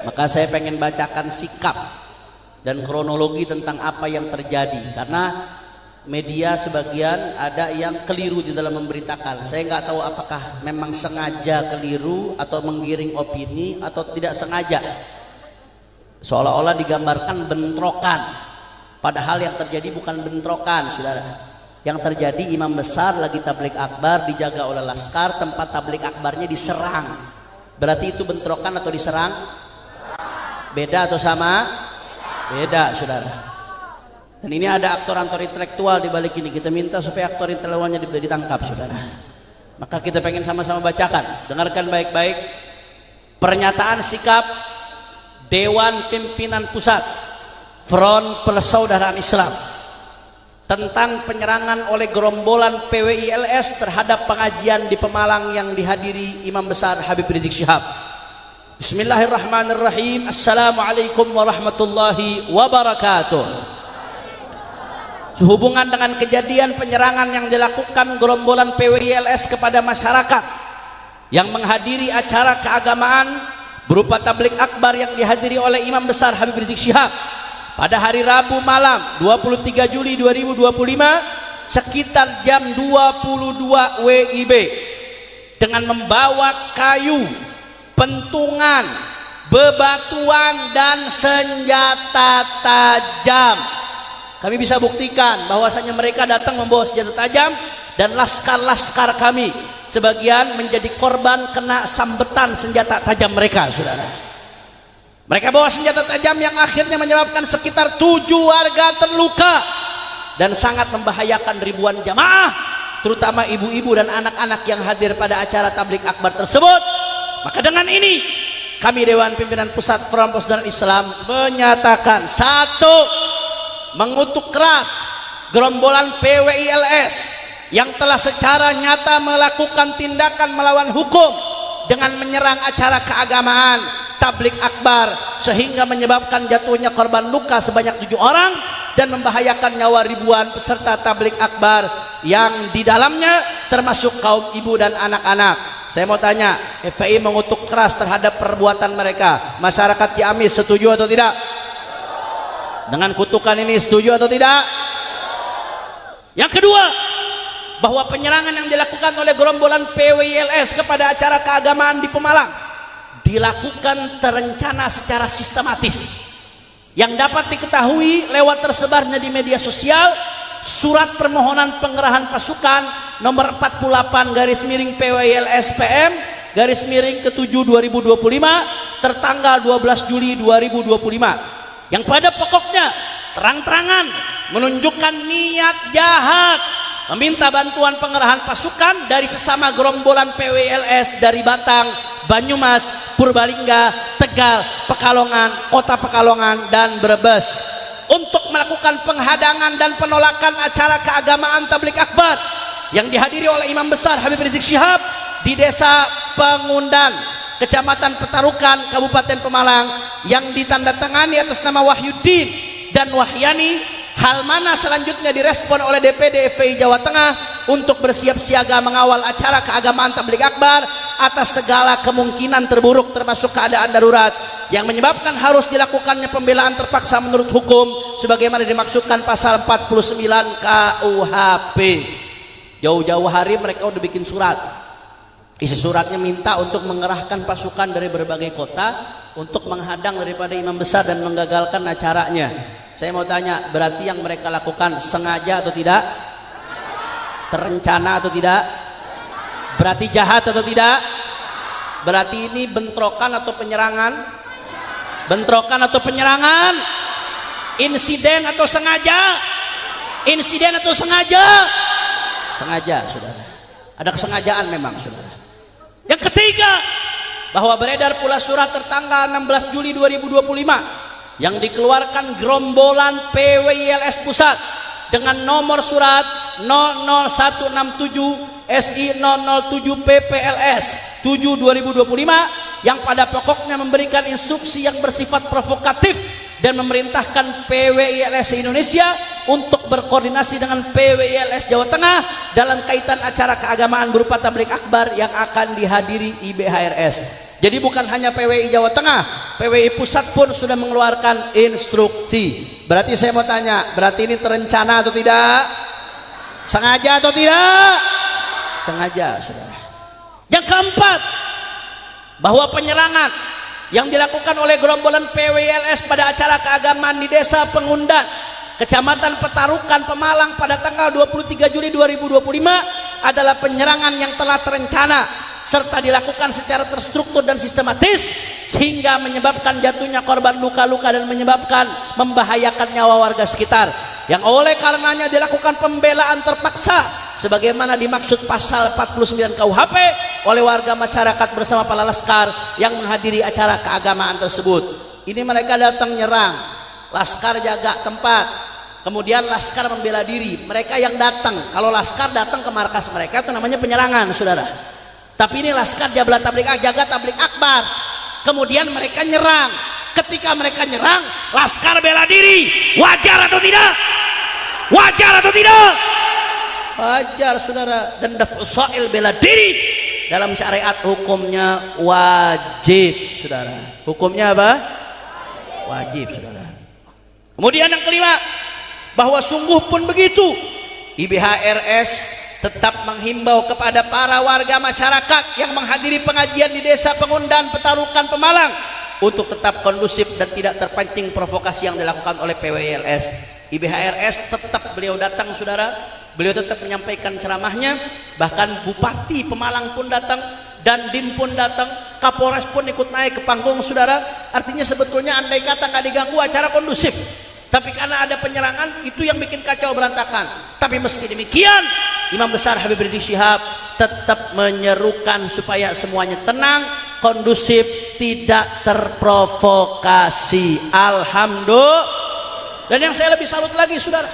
Maka saya pengen bacakan sikap dan kronologi tentang apa yang terjadi, karena media sebagian ada yang keliru di dalam memberitakan. Saya nggak tahu apakah memang sengaja keliru atau menggiring opini atau tidak sengaja. Seolah-olah digambarkan bentrokan, padahal yang terjadi bukan bentrokan, saudara. Yang terjadi imam besar lagi tablik akbar, dijaga oleh laskar, tempat tablik akbarnya diserang. Berarti itu bentrokan atau diserang? Beda atau sama? Beda, saudara. Dan ini ada aktor-aktor intelektual di balik ini. Kita minta supaya aktor intelektualnya ditangkap, saudara. Maka kita pengen sama-sama bacakan. Dengarkan baik-baik pernyataan sikap Dewan Pimpinan Pusat Front Persaudaraan Islam tentang penyerangan oleh gerombolan PWILS terhadap pengajian di Pemalang yang dihadiri Imam Besar Habib Rizik Syihab. Bismillahirrahmanirrahim. Assalamualaikum warahmatullahi wabarakatuh. Sehubungan dengan kejadian penyerangan yang dilakukan gerombolan PWILS kepada masyarakat yang menghadiri acara keagamaan berupa tablik akbar yang dihadiri oleh Imam Besar Habib Rizik Syihab pada hari Rabu malam 23 Juli 2025 sekitar jam 22 WIB dengan membawa kayu, pentungan, bebatuan dan senjata tajam. Kami bisa buktikan bahwasanya mereka datang membawa senjata tajam dan laskar-laskar kami sebagian menjadi korban kena sambetan senjata tajam mereka, saudara. Mereka bawa senjata tajam yang akhirnya menyebabkan sekitar 7 warga terluka dan sangat membahayakan ribuan jamaah, terutama ibu-ibu dan anak-anak yang hadir pada acara tablik akbar tersebut. Maka dengan ini kami Dewan Pimpinan Pusat Front Persaudaraan Islam menyatakan, satu, mengutuk keras gerombolan PWILS yang telah secara nyata melakukan tindakan melawan hukum dengan menyerang acara keagamaan tablik akbar sehingga menyebabkan jatuhnya korban luka sebanyak 7 orang dan membahayakan nyawa ribuan peserta tablik akbar yang di dalamnya termasuk kaum ibu dan anak-anak. Saya mau tanya, FPI mengutuk keras terhadap perbuatan mereka. Masyarakat Ciamis setuju atau tidak? Dengan kutukan ini setuju atau tidak? Yang kedua, bahwa penyerangan yang dilakukan oleh gerombolan PWILS kepada acara keagamaan di Pemalang dilakukan terencana secara sistematis yang dapat diketahui lewat tersebarnya di media sosial surat permohonan pengerahan pasukan nomor 48 garis miring PWILS PM garis miring ke-7 2025 tertanggal 12 Juli 2025 yang pada pokoknya terang-terangan menunjukkan niat jahat meminta bantuan pengerahan pasukan dari sesama gerombolan PWILS dari Batang, Banyumas, Purbalingga, Tegal, Pekalongan, Kota Pekalongan dan Brebes untuk melakukan penghadangan dan penolakan acara keagamaan tablik akbar yang dihadiri oleh Imam Besar Habib Rizik Syihab di Desa Pengundan, Kecamatan Petarukan, Kabupaten Pemalang yang ditandatangani atas nama Wahyuddin dan Wahyani. Hal mana selanjutnya direspon oleh DPD FPI Jawa Tengah untuk bersiap siaga mengawal acara keagamaan tablik akbar atas segala kemungkinan terburuk termasuk keadaan darurat yang menyebabkan harus dilakukannya pembelaan terpaksa menurut hukum sebagaimana dimaksudkan pasal 49 KUHP. Jauh-jauh hari mereka udah bikin surat. Isi suratnya minta untuk mengerahkan pasukan dari berbagai kota untuk menghadang daripada imam besar dan menggagalkan acaranya. Saya mau tanya, berarti yang mereka lakukan sengaja atau tidak? Terencana atau tidak? Berarti jahat atau tidak? Berarti ini bentrokan atau penyerangan? Bentrokan atau penyerangan? Insiden atau sengaja? Insiden atau sengaja? Sengaja, saudara. Ada kesengajaan memang, saudara. Yang ketiga, bahwa beredar pula surat tertanggal 16 Juli 2025 yang dikeluarkan gerombolan PWILS Pusat dengan nomor surat 00167 SI 007 PPLS 7 2025 yang pada pokoknya memberikan instruksi yang bersifat provokatif dan memerintahkan PWILS Indonesia untuk berkoordinasi dengan PWILS Jawa Tengah dalam kaitan acara keagamaan berupa tablik akbar yang akan dihadiri IBHRS. Jadi bukan hanya PWI Jawa Tengah, PWI Pusat pun sudah mengeluarkan instruksi. Berarti saya mau tanya, berarti ini terencana atau tidak? Sengaja atau tidak? Sengaja, saudara. Yang keempat, bahwa penyerangan yang dilakukan oleh gerombolan PWILS pada acara keagamaan di Desa Pengundan, Kecamatan Petarukan, Pemalang pada tanggal 23 Juli 2025 adalah penyerangan yang telah terencana serta dilakukan secara terstruktur dan sistematis sehingga menyebabkan jatuhnya korban luka-luka dan menyebabkan membahayakan nyawa warga sekitar, yang oleh karenanya dilakukan pembelaan terpaksa sebagaimana dimaksud pasal 49 KUHP oleh warga masyarakat bersama para laskar yang menghadiri acara keagamaan tersebut. Ini mereka datang nyerang, laskar jaga tempat, kemudian laskar membela diri. Mereka yang datang, kalau laskar datang ke markas mereka itu namanya penyerangan, saudara. Tapi ini laskar jaga tablik akbar, kemudian mereka nyerang. Ketika mereka nyerang, laskar bela diri. Wajar atau tidak? Wajar atau tidak? Wajar, saudara. Dan daf'usail bela diri dalam syariat hukumnya wajib, saudara. Hukumnya apa? Wajib, saudara. Kemudian yang kelima, bahwa sungguh pun begitu, IBHRS tetap menghimbau kepada para warga masyarakat yang menghadiri pengajian di Desa Pengundan, Petarukan, Pemalang untuk tetap kondusif dan tidak terpancing provokasi yang dilakukan oleh PWILS. IBHRS tetap beliau datang, saudara. Beliau tetap menyampaikan ceramahnya. Bahkan Bupati Pemalang pun datang, Dandim pun datang, Kapolres pun ikut naik ke panggung, saudara. Artinya sebetulnya andai kata nggak diganggu acara kondusif, tapi karena ada penyerangan itu yang bikin kacau berantakan. Tapi meski demikian, Imam Besar Habib Rizik Syihab tetap menyerukan supaya semuanya tenang, kondusif, tidak terprovokasi. Alhamdulillah. Dan yang saya lebih salut lagi, saudara,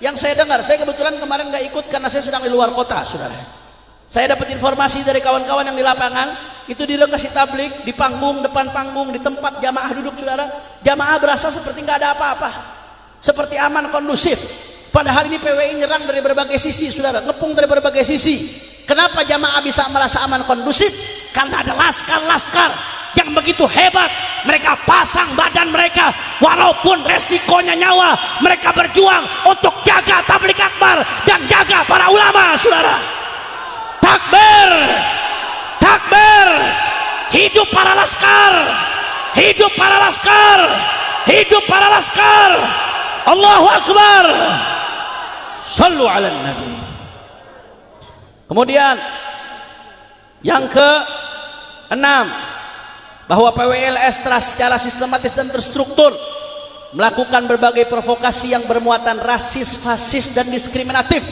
yang saya dengar, saya kebetulan kemarin nggak ikut karena saya sedang di luar kota, saudara. Saya dapat informasi dari kawan-kawan yang di lapangan, itu di lokasi tablik, di panggung, depan panggung, di tempat jamaah duduk, saudara. Jamaah berasa seperti nggak ada apa-apa, seperti aman, kondusif. Padahal ini PWI nyerang dari berbagai sisi, saudara, ngepung dari berbagai sisi. Kenapa jamaah bisa merasa aman, kondusif? Karena ada laskar-laskar yang begitu hebat. Mereka pasang badan mereka, walaupun resikonya nyawa, mereka berjuang untuk jaga tablik akbar dan jaga para ulama, saudara. Takbir, takbir, hidup para laskar, hidup para laskar, hidup para laskar. Allahu Akbar. Sallu ala Nabi. Kemudian yang ke-6, bahwa PWILS telah secara sistematis dan terstruktur melakukan berbagai provokasi yang bermuatan rasis, fasis, dan diskriminatif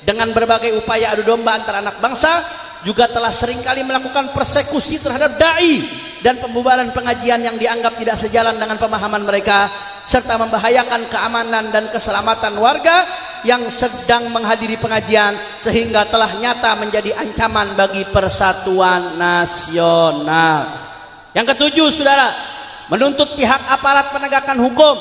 dengan berbagai upaya adu domba antara anak bangsa. Juga telah seringkali melakukan persekusi terhadap dai dan pembubaran pengajian yang dianggap tidak sejalan dengan pemahaman mereka, serta membahayakan keamanan dan keselamatan warga yang sedang menghadiri pengajian, sehingga telah nyata menjadi ancaman bagi persatuan nasional. Yang ketujuh, saudara, menuntut pihak aparat penegakan hukum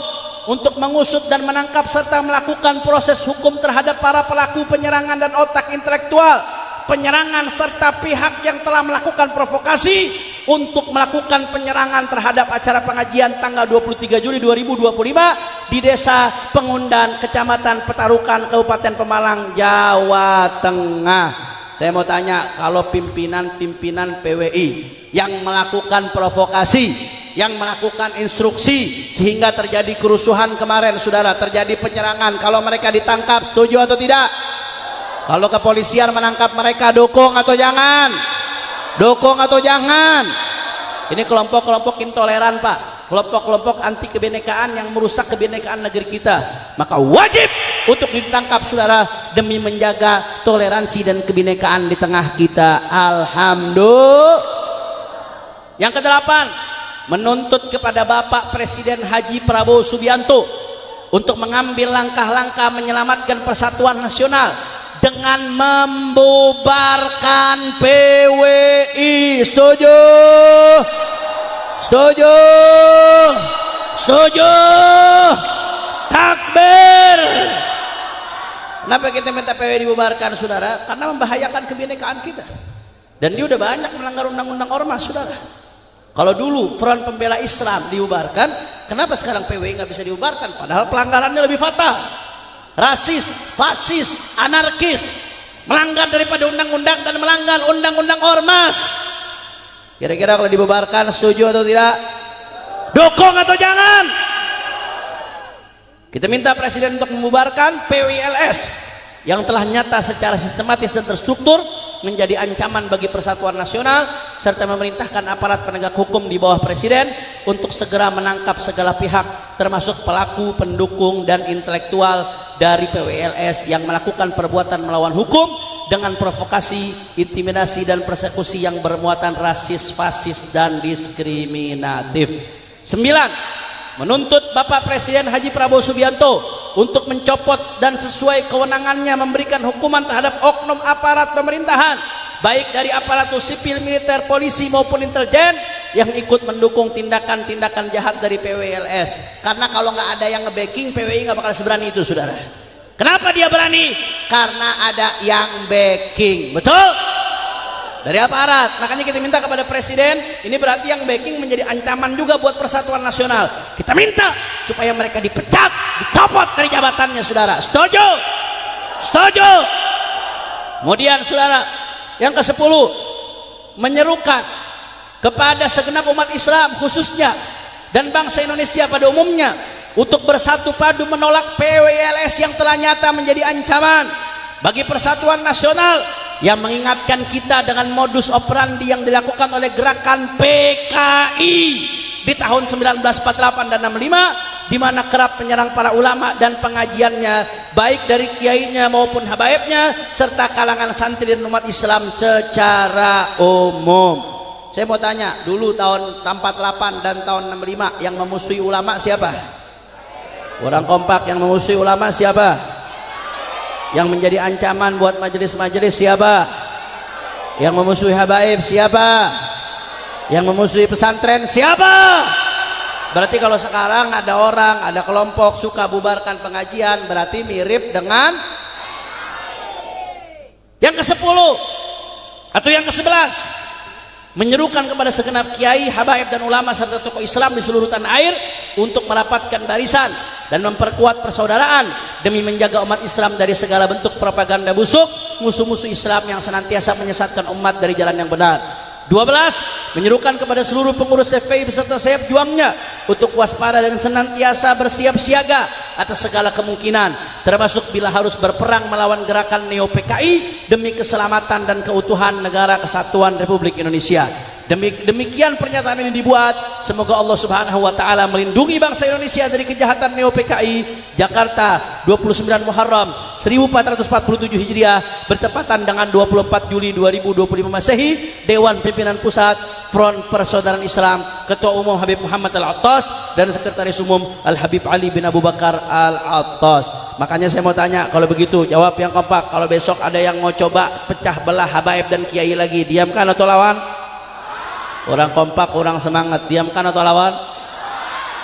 untuk mengusut dan menangkap serta melakukan proses hukum terhadap para pelaku penyerangan dan otak intelektual penyerangan, serta pihak yang telah melakukan provokasi untuk melakukan penyerangan terhadap acara pengajian tanggal 23 Juli 2025 di Desa Pengundan, Kecamatan Petarukan, Kabupaten Pemalang, Jawa Tengah. Saya mau tanya, kalau pimpinan-pimpinan PWI yang melakukan provokasi, yang melakukan instruksi sehingga terjadi kerusuhan kemarin, saudara, terjadi penyerangan, kalau mereka ditangkap, setuju atau tidak? Kalau kepolisian menangkap mereka, dukung atau jangan? Dukung atau jangan? Ini kelompok-kelompok intoleran, Pak, kelompok-kelompok anti kebinekaan yang merusak kebinekaan negeri kita. Maka wajib untuk ditangkap, saudara, demi menjaga toleransi dan kebinekaan di tengah kita. Alhamdulillah. Yang ke-8, menuntut kepada Bapak Presiden Haji Prabowo Subianto untuk mengambil langkah-langkah menyelamatkan persatuan nasional dengan membubarkan PWI. Setuju? Setuju? Setuju? Takbir! Kenapa kita minta PWI dibubarkan, saudara? Karena membahayakan kebinekaan kita. Dan dia udah banyak melanggar undang-undang ormas, saudara. Kalau dulu Front Pembela Islam dibubarkan, kenapa sekarang PWI nggak bisa dibubarkan? Padahal pelanggarannya lebih fatal. Rasis, fasis, anarkis, melanggar daripada undang-undang dan melanggar undang-undang ormas. Kira-kira kalau dibubarkan setuju atau tidak? Dukung atau jangan? Kita minta Presiden untuk membubarkan PWLS yang telah nyata secara sistematis dan terstruktur menjadi ancaman bagi persatuan nasional, serta memerintahkan aparat penegak hukum di bawah Presiden untuk segera menangkap segala pihak termasuk pelaku, pendukung dan intelektual dari PWLS yang melakukan perbuatan melawan hukum dengan provokasi, intimidasi dan persekusi yang bermuatan rasis, fasis dan diskriminatif. 9. Menuntut Bapak Presiden Haji Prabowo Subianto untuk mencopot dan sesuai kewenangannya memberikan hukuman terhadap oknum aparat pemerintahan, baik dari aparatus sipil, militer, polisi maupun intelijen yang ikut mendukung tindakan-tindakan jahat dari PWLS. Karena kalau nggak ada yang nge-backing, PWI nggak bakal seberani itu, saudara. Kenapa dia berani? Karena ada yang backing, betul? Dari aparat. Makanya kita minta kepada Presiden, ini berarti yang backing menjadi ancaman juga buat persatuan nasional. Kita minta supaya mereka dipecat, dicopot dari jabatannya, saudara. Setuju? Setuju? Kemudian, saudara, yang ke-10, menyerukan kepada segenap umat Islam khususnya dan bangsa Indonesia pada umumnya untuk bersatu padu menolak PWLS yang telah nyata menjadi ancaman bagi persatuan nasional, yang mengingatkan kita dengan modus operandi yang dilakukan oleh gerakan PKI di tahun 1948 dan 65, di mana kerap menyerang para ulama dan pengajiannya, baik dari kiainya maupun habaibnya serta kalangan santri dan umat Islam secara umum. Saya mau tanya, dulu tahun 48 dan tahun 65 yang memusuhi ulama siapa? Orang kompak. Yang memusuhi ulama siapa? Yang menjadi ancaman buat majelis-majelis siapa? Yang memusuhi habaib siapa? Yang memusuhi pesantren siapa? Berarti kalau sekarang ada orang, ada kelompok suka bubarkan pengajian, berarti mirip dengan yang ke-10 atau yang ke-11, menyerukan kepada segenap kiai, habaib dan ulama serta tokoh Islam di seluruh tanah air untuk merapatkan barisan dan memperkuat persaudaraan demi menjaga umat Islam dari segala bentuk propaganda busuk musuh-musuh Islam yang senantiasa menyesatkan umat dari jalan yang benar. 12. Menyerukan kepada seluruh pengurus FPI beserta sayap juangnya untuk waspada dan senantiasa bersiap siaga atas segala kemungkinan, termasuk bila harus berperang melawan gerakan Neo PKI demi keselamatan dan keutuhan negara kesatuan Republik Indonesia. Demikian pernyataan ini dibuat. Semoga Allah Subhanahu wa taala melindungi bangsa Indonesia dari kejahatan Neo PKI. Jakarta, 29 Muharram 1447 Hijriah bertepatan dengan 24 Juli 2025 Masehi. Dewan Pimpinan Pusat Front Persaudaraan Islam, Ketua Umum Habib Muhammad Al-Attas dan Sekretaris Umum Al-Habib Ali bin Abu Bakar Al-Attas. Makanya saya mau tanya, kalau begitu jawab yang kompak. Kalau besok ada yang mau coba pecah belah habaib dan kiai lagi, diamkan atau lawan? Orang kompak, orang semangat, diamkan atau lawan?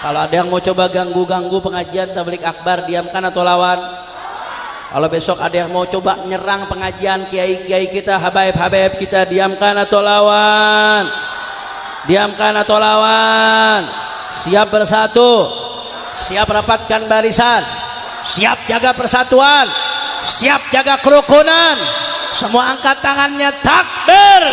Kalau ada yang mau coba ganggu-ganggu pengajian tabligh akbar, diamkan atau lawan? Kalau besok ada yang mau coba nyerang pengajian kiai-kiai kita, habaib-habaib kita, diamkan atau lawan? Diamkan atau lawan? Siap bersatu, siap rapatkan barisan, siap jaga persatuan, siap jaga kerukunan. Semua angkat tangannya, takbir.